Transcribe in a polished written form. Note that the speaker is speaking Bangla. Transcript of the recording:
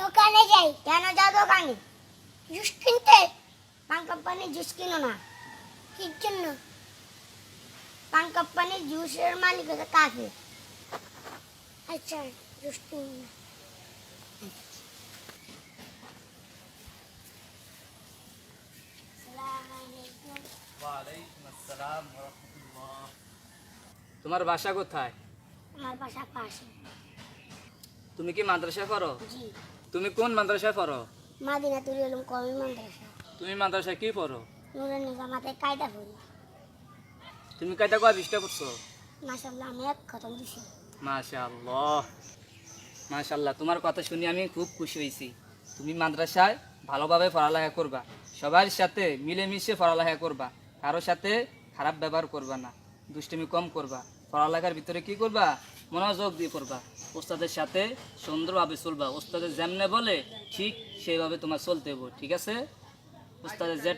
দোকানে যাই। কেন যাও দোকানে? জুস কিনতে। পান কোম্পানির জুস কিনো না। কি জন্য? পান কোম্পানির জুসের মালিক হচ্ছে কাফের। আচ্ছা, জুস কিনো না। আসসালামু আলাইকুম। ওয়ালাইকুম আসসালাম ওয়া রাহমাতুল্লাহ। তোমার বাসা কোথায়? আমার বাসা পাশে। তুমি কি মাদ্রাসায় পড়ো? জি। তুমি কোন মাদ্রাসায় পড়ো? মাদিনাতুল উলুম কওমি মাদ্রাসা। তুমি মাদ্রাসায় কি পড়ো? নুরুন নিজামাতে কায়দা পড়ি। তুমি কয়টা কয় বিশটা করছো? মাশাআল্লাহ, আমি এক খতম দিছি। মাশাআল্লাহ মাশাআল্লাহ, তোমার কথা শুনে আমি খুব খুশি হয়েছি। তুমি মাদ্রাসায় ভালোভাবে পড়ালেখা করবা, সবার সাথে মিলেমিশে পড়ালেখা করবা, কারোর সাথে খারাপ ব্যবহার করবা না, দুষ্টুমি কম করবা, পড়ালেখার ভিতরে কি করবা, মনোযোগ দিয়ে করবা, ওস্তাদের সাথে সুন্দরভাবে চলবা, ওস্তাদের যেমনে বলে ঠিক সেইভাবে তোমার চলতে হবে, ঠিক আছে? ওস্তাদের যে